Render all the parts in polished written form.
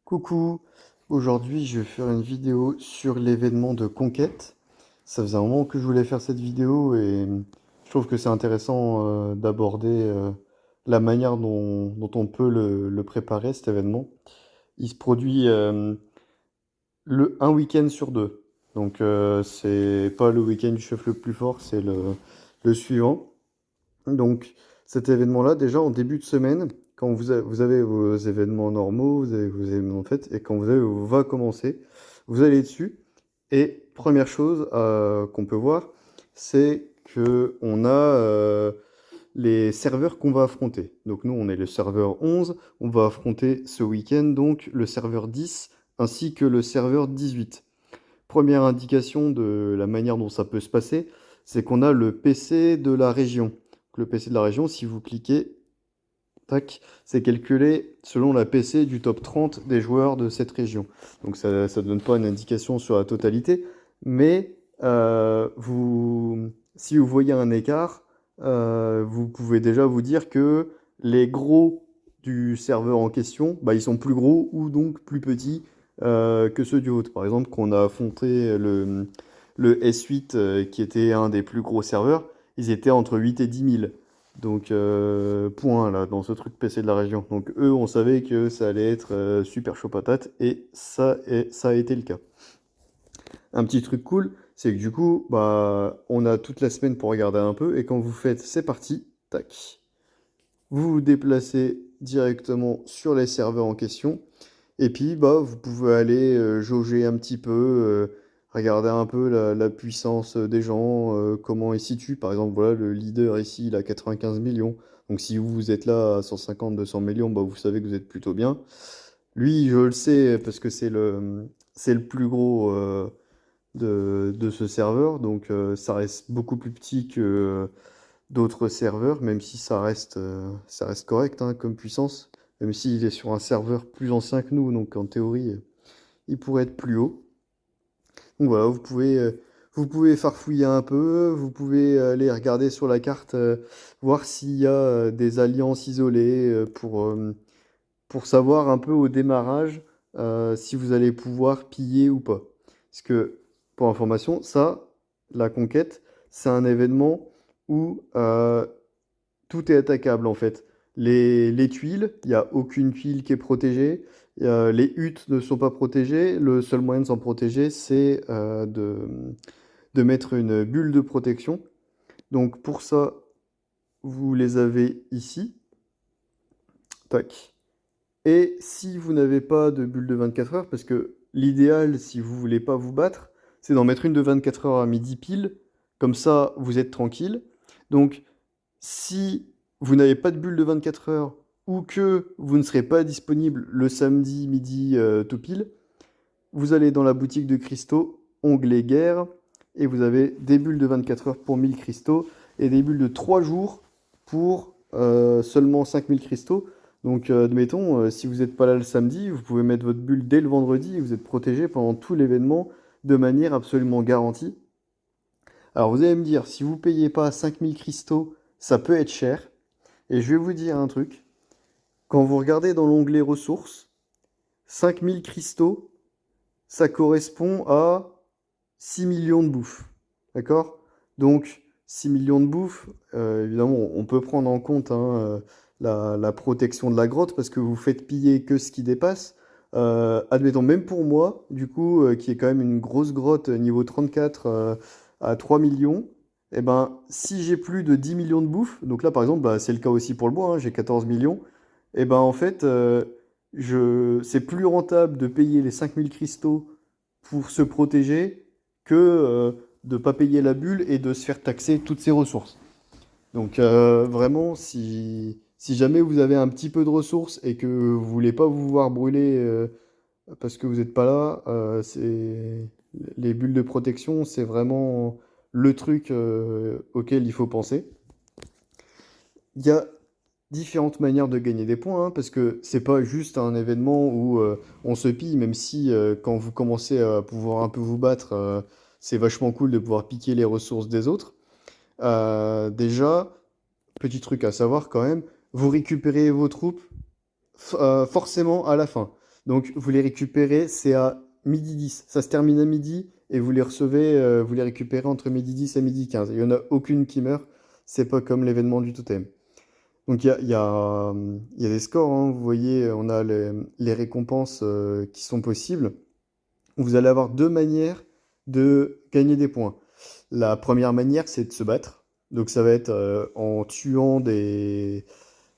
Coucou, aujourd'hui je vais faire une vidéo sur l'événement de conquête. Ça faisait un moment que je voulais faire cette vidéo et je trouve que c'est intéressant d'aborder la manière dont on peut le préparer, cet événement. Il se produit un week-end sur deux. Donc c'est pas le week-end du chef le plus fort, c'est le suivant. Donc, cet événement-là, déjà en début de semaine, quand vous avez vos événements normaux, vous avez vos événements de fête, et quand vous avez vos va commencer, vous allez dessus. Et première chose qu'on peut voir, c'est que on a les serveurs qu'on va affronter. Donc nous, on est le serveur 11, on va affronter ce week-end donc le serveur 10 ainsi que le serveur 18. Première indication de la manière dont ça peut se passer, c'est qu'on a le PC de la région. Donc, le PC de la région, si vous cliquez, tac, c'est calculé selon la PC du top 30 des joueurs de cette région. Donc ça ne donne pas une indication sur la totalité, mais si vous voyez un écart, vous pouvez déjà vous dire que les gros du serveur en question, bah, ils sont plus gros ou donc plus petits que ceux du vôtre. Par exemple, qu'on a affronté le S8 qui était un des plus gros serveurs, ils étaient entre 8 et 10 000. Donc, point là, dans ce truc PC de la région. Donc, eux, on savait que ça allait être super chaud patate, et ça a été le cas. Un petit truc cool, c'est que du coup, bah, on a toute la semaine pour regarder un peu, et quand vous faites c'est parti, tac, vous vous déplacez directement sur les serveurs en question, et puis bah, vous pouvez aller jauger un petit peu, regarder un peu la puissance des gens, comment ils se situent. Par exemple, voilà, le leader ici, il a 95 millions. Donc si vous êtes là à 150, 200 millions, bah, vous savez que vous êtes plutôt bien. Lui, je le sais parce que c'est le plus gros de ce serveur. Donc ça reste beaucoup plus petit que d'autres serveurs, même si ça reste correct hein, comme puissance. Même s'il est sur un serveur plus ancien que nous, donc en théorie, il pourrait être plus haut. Donc voilà, vous pouvez farfouiller un peu, vous pouvez aller regarder sur la carte, voir s'il y a des alliances isolées pour savoir un peu au démarrage si vous allez pouvoir piller ou pas. Parce que, pour information, ça, la conquête, c'est un événement où tout est attaquable en fait. Les tuiles, il n'y a aucune tuile qui est protégée. Les huttes ne sont pas protégées. Le seul moyen de s'en protéger, c'est de mettre une bulle de protection. Donc pour ça, vous les avez ici. Tac. Et si vous n'avez pas de bulle de 24 heures, parce que l'idéal, si vous voulez pas vous battre, c'est d'en mettre une de 24 heures à midi pile. Comme ça, vous êtes tranquille. Donc, si vous n'avez pas de bulle de 24 heures ou que vous ne serez pas disponible le samedi midi tout pile, vous allez dans la boutique de cristaux, onglet guerre, et vous avez des bulles de 24 heures pour 1000 cristaux et des bulles de 3 jours pour seulement 5000 cristaux. Donc, admettons, si vous n'êtes pas là le samedi, vous pouvez mettre votre bulle dès le vendredi et vous êtes protégé pendant tout l'événement de manière absolument garantie. Alors, vous allez me dire, si vous ne payez pas 5000 cristaux, ça peut être cher. Et je vais vous dire un truc. Quand vous regardez dans l'onglet ressources, 5000 cristaux, ça correspond à 6 millions de bouffes. D'accord? Donc, 6 millions de bouffes, évidemment, on peut prendre en compte hein, la protection de la grotte parce que vous faites piller que ce qui dépasse. Admettons, même pour moi, du coup, qui est quand même une grosse grotte niveau 34 à 3 millions, et ben, si j'ai plus de 10 millions de bouffes, donc là par exemple, bah, c'est le cas aussi pour le bois, hein, j'ai 14 millions, et ben en fait, c'est plus rentable de payer les 5000 cristaux pour se protéger que de ne pas payer la bulle et de se faire taxer toutes ses ressources. Donc vraiment, si jamais vous avez un petit peu de ressources et que vous voulez pas vous voir brûler parce que vous n'êtes pas là, les bulles de protection, c'est vraiment le truc auquel il faut penser. Il y a différentes manières de gagner des points, hein, parce que c'est pas juste un événement où on se pille, même si quand vous commencez à pouvoir un peu vous battre, c'est vachement cool de pouvoir piquer les ressources des autres. Déjà, petit truc à savoir quand même, vous récupérez vos troupes forcément à la fin. Donc vous les récupérez, c'est à midi 10. Ça se termine à midi et vous les recevez, vous les récupérez entre midi 10 et midi 15. Il n'y en a aucune qui meurt. C'est pas comme l'événement du totem. Donc il y a des scores, hein. Vous voyez, on a les récompenses qui sont possibles. Vous allez avoir deux manières de gagner des points. La première manière, c'est de se battre. Donc ça va être en tuant des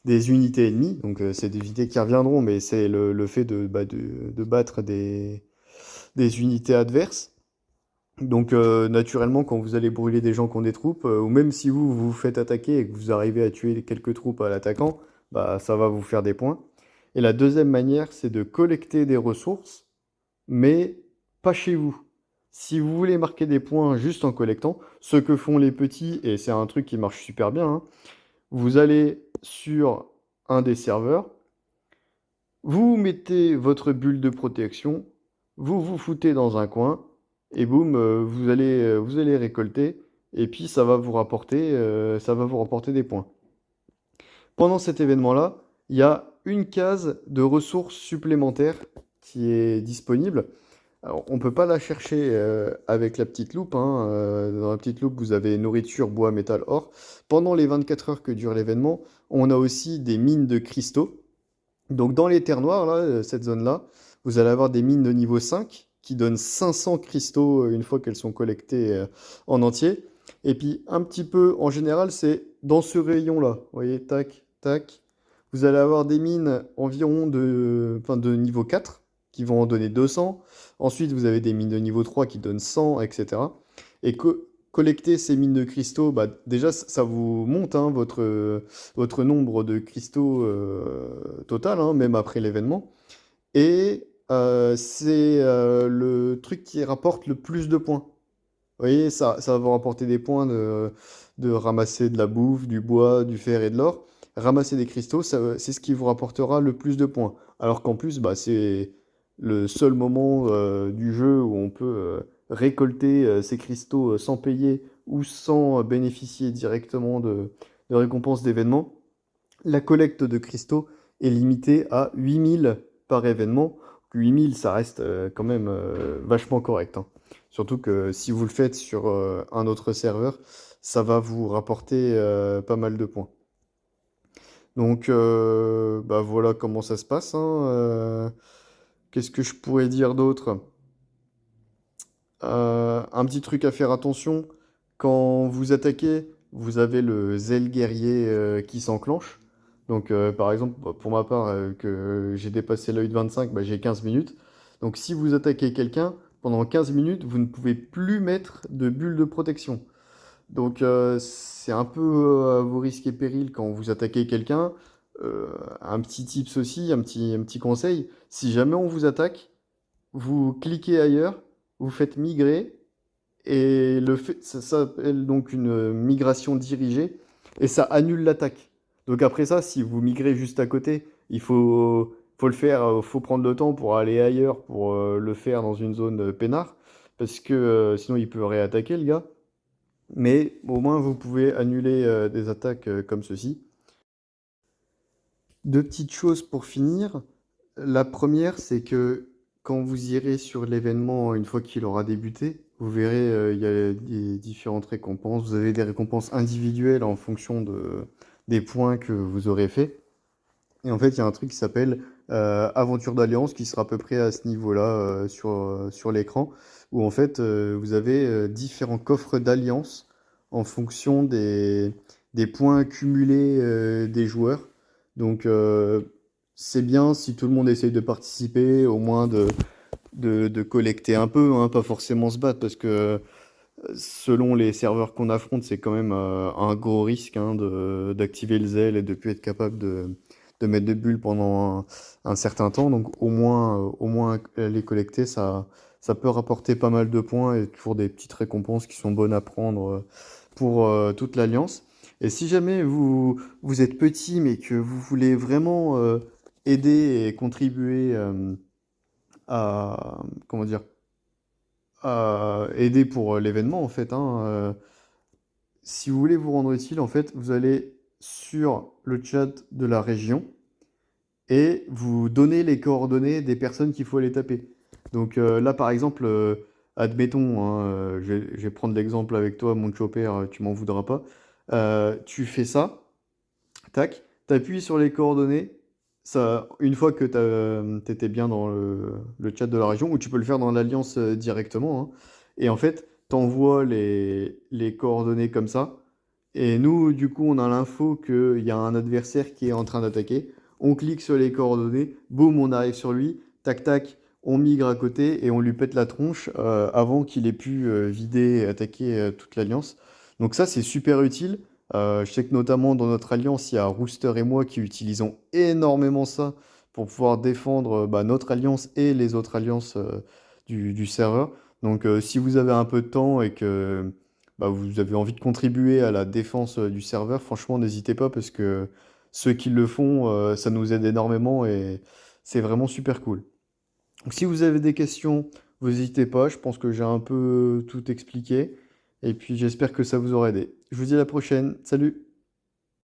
unités ennemies. Donc c'est des unités qui reviendront, mais c'est le fait de battre des unités adverses. Donc naturellement, quand vous allez brûler des gens qui ont des troupes, ou même si vous vous faites attaquer et que vous arrivez à tuer quelques troupes à l'attaquant, bah ça va vous faire des points. Et la deuxième manière, c'est de collecter des ressources, mais pas chez vous. Si vous voulez marquer des points juste en collectant, ce que font les petits, et c'est un truc qui marche super bien, hein, vous allez sur un des serveurs, vous mettez votre bulle de protection, vous vous foutez dans un coin, et boum, vous allez récolter, et puis ça va vous rapporter des points. Pendant cet événement-là, il y a une case de ressources supplémentaires qui est disponible. Alors, on ne peut pas la chercher avec la petite loupe, hein. Dans la petite loupe, vous avez nourriture, bois, métal, or. Pendant les 24 heures que dure l'événement, on a aussi des mines de cristaux. Donc dans les terres noires, là, cette zone-là, vous allez avoir des mines de niveau 5 qui donnent 500 cristaux une fois qu'elles sont collectées en entier. Et puis un petit peu, en général, c'est dans ce rayon-là. Vous voyez, tac, tac. Vous allez avoir des mines environ enfin, de niveau 4 qui vont en donner 200. Ensuite, vous avez des mines de niveau 3 qui donnent 100, etc. Et collecter ces mines de cristaux, bah, déjà, ça vous monte hein, votre nombre de cristaux total, hein, même après l'événement. Et c'est le truc qui rapporte le plus de points. Vous voyez, ça va vous rapporter des points de ramasser de la bouffe, du bois, du fer et de l'or. Ramasser des cristaux, c'est ce qui vous rapportera le plus de points. Alors qu'en plus, bah, c'est le seul moment du jeu où on peut récolter ces cristaux sans payer ou sans bénéficier directement de récompenses d'événements. La collecte de cristaux est limitée à 8000 par événement. 8000, ça reste quand même vachement correct, hein. Surtout que si vous le faites sur un autre serveur, ça va vous rapporter pas mal de points. Donc bah voilà comment ça se passe, hein. Qu'est-ce que je pourrais dire d'autre? Un petit truc à faire attention, quand vous attaquez, vous avez le zèle guerrier qui s'enclenche. Donc par exemple, pour ma part, que j'ai dépassé l'œil de 25, bah, j'ai 15 minutes. Donc si vous attaquez quelqu'un, pendant 15 minutes, vous ne pouvez plus mettre de bulle de protection. Donc c'est un peu à vos risques et périls quand vous attaquez quelqu'un. Un petit tips aussi, un petit conseil, si jamais on vous attaque, vous cliquez ailleurs, vous faites migrer, et ça s'appelle donc une migration dirigée, et ça annule l'attaque. Donc après ça, si vous migrez juste à côté, faut le faire, faut prendre le temps pour aller ailleurs, pour le faire dans une zone peinard, parce que sinon il peut réattaquer le gars. Mais au moins vous pouvez annuler des attaques comme ceci. Deux petites choses pour finir. La première, c'est que quand vous irez sur l'événement une fois qu'il aura débuté, vous verrez, il y a des différentes récompenses. Vous avez des récompenses individuelles en fonction des points que vous aurez fait. Et en fait, il y a un truc qui s'appelle Aventure d'Alliance qui sera à peu près à ce niveau-là sur l'écran, où en fait, vous avez différents coffres d'alliance en fonction des points cumulés des joueurs. Donc, c'est bien si tout le monde essaye de participer, au moins de collecter un peu, hein, pas forcément se battre, parce que selon les serveurs qu'on affronte, c'est quand même un gros risque hein, d'activer le zèle et de plus être capable de mettre des bulles pendant un certain temps. Donc au moins les collecter, ça peut rapporter pas mal de points et toujours des petites récompenses qui sont bonnes à prendre pour toute l'Alliance. Et si jamais vous êtes petit mais que vous voulez vraiment aider et contribuer à, comment dire, à aider pour l'événement en fait, hein, si vous voulez vous rendre utile, en fait, vous allez sur le chat de la région et vous donnez les coordonnées des personnes qu'il faut aller taper. Donc là, par exemple, admettons, hein, je vais prendre l'exemple avec toi, mon chopper, tu m'en voudras pas. Tu fais ça, tac, t'appuies sur les coordonnées. Ça, une fois que tu étais bien dans le chat de la région, ou tu peux le faire dans l'alliance directement, hein. Et en fait, t'envoies les coordonnées comme ça. Et nous, du coup, on a l'info qu'il y a un adversaire qui est en train d'attaquer. On clique sur les coordonnées, boum, on arrive sur lui, tac tac, on migre à côté et on lui pète la tronche avant qu'il ait pu vider et attaquer toute l'alliance. Donc ça, c'est super utile. Je sais que notamment dans notre alliance, il y a Rooster et moi qui utilisons énormément ça pour pouvoir défendre bah, notre alliance et les autres alliances du serveur. Donc si vous avez un peu de temps et que bah, vous avez envie de contribuer à la défense du serveur, franchement, n'hésitez pas parce que ceux qui le font, ça nous aide énormément et c'est vraiment super cool. Donc, si vous avez des questions, vous n'hésitez pas. Je pense que j'ai un peu tout expliqué. Et puis, j'espère que ça vous aura aidé. Je vous dis à la prochaine. Salut!